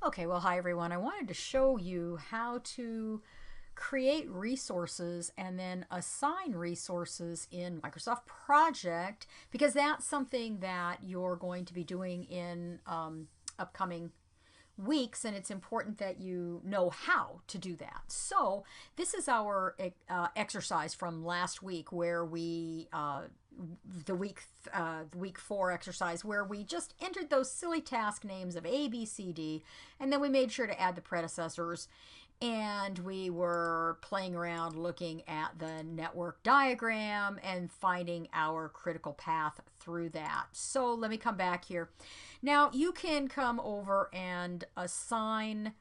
Okay, well, hi everyone. I wanted to show you how to create resources and then assign resources in Microsoft Project because that's something that you're going to be doing in upcoming weeks, and it's important that you know how to do that. So this is our exercise from last week where we the week 4 exercise where we just entered those silly task names of A, B, C, D, and then we made sure to add the predecessors, and we were playing around looking at the network diagram and finding our critical path through that. So let me come back here. Now you can come over and assign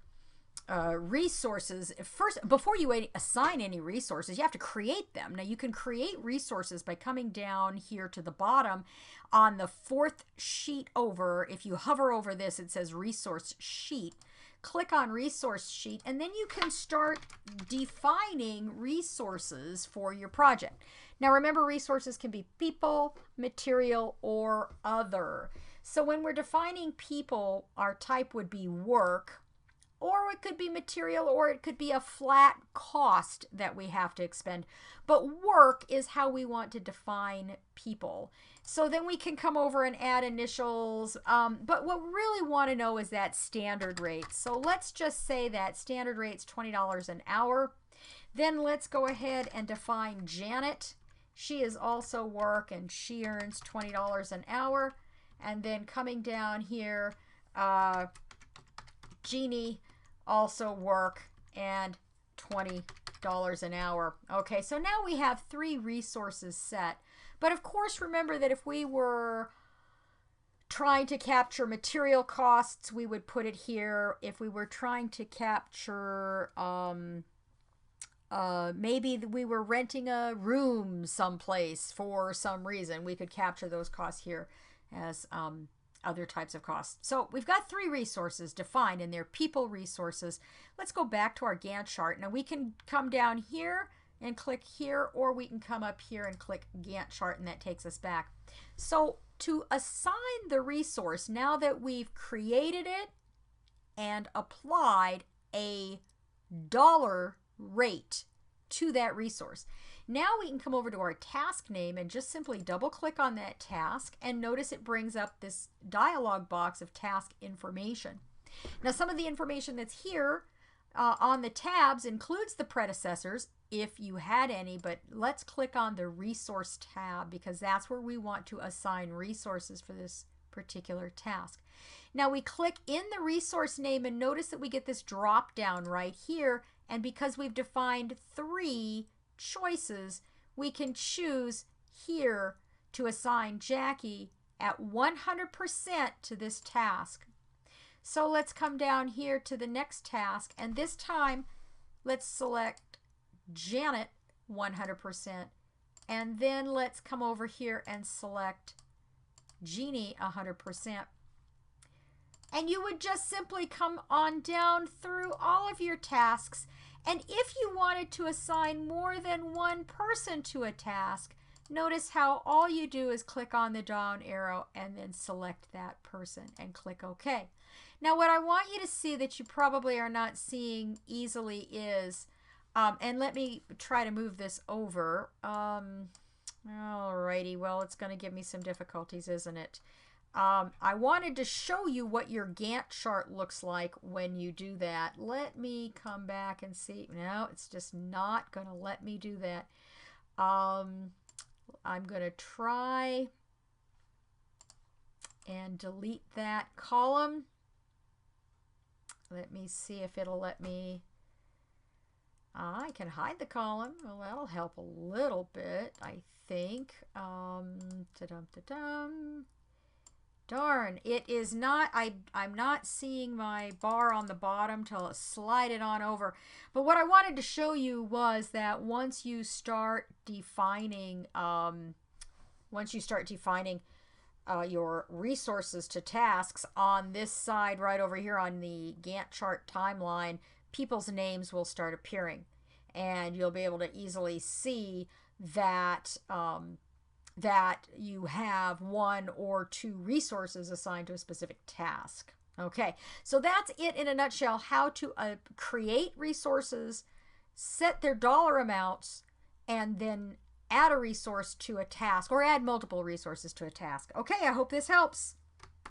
resources. First, before you assign any resources, you have to create them. Now you can create resources by coming down here to the bottom on the fourth sheet over. If you hover over this, it says resource sheet. Click on resource sheet, and then you can start defining resources for your project. Now remember, resources can be people, material, or other. So when we're defining people, our type would be work, or it could be material, or it could be a flat cost that we have to expend. But work is how we want to define people. So then we can come over and add initials. But what we really want to know is that standard rate. So let's just say that standard rate's $20 an hour. Then let's go ahead and define Janet. She is also work, and she earns $20 an hour. And then coming down here, Jeannie, also work, and $20 an hour. Okay, so now we have 3 resources set. But of course, remember that if we were trying to capture material costs, we would put it here. If we were trying to capture, maybe we were renting a room someplace for some reason, we could capture those costs here as other types of costs. So we've got 3 resources defined, and they're people resources. Let's go back to our Gantt chart. Now we can come down here and click here, or we can come up here and click Gantt chart, and that takes us back. So to assign the resource, now that we've created it and applied a dollar rate to that resource, now we can come over to our task name and just simply double click on that task, and notice it brings up this dialog box of task information. Now some of the information that's here on the tabs includes the predecessors if you had any, but let's click on the resource tab because that's where we want to assign resources for this particular task. Now we click in the resource name, and notice that we get this drop down right here, and because we've defined 3 choices, we can choose here to assign Jackie at 100% to this task. So let's come down here to the next task, and this time let's select Janet 100%, and then let's come over here and select Jeannie 100%. And you would just simply come on down through all of your tasks, and if you wanted to assign more than one person to a task, notice how all you do is click on the down arrow and then select that person and click OK. Now what I want you to see that you probably are not seeing easily is, and let me try to move this over. Alrighty, well, it's going to give me some difficulties, isn't it? I wanted to show you what your Gantt chart looks like when you do that. Let me come back and see. No, it's just not going to let me do that. I'm going to try and delete that column. Let me see if it'll let me. I can hide the column. Well, that'll help a little bit, I think. Darn, it is not, I'm not seeing my bar on the bottom till slide it on over. But what I wanted to show you was that once you start defining, your resources to tasks on this side right over here on the Gantt chart timeline, people's names will start appearing, and you'll be able to easily see that that you have 1 or 2 resources assigned to a specific task. Okay, so that's it in a nutshell, how to create resources, set their dollar amounts, and then add a resource to a task or add multiple resources to a task. Okay, I hope this helps.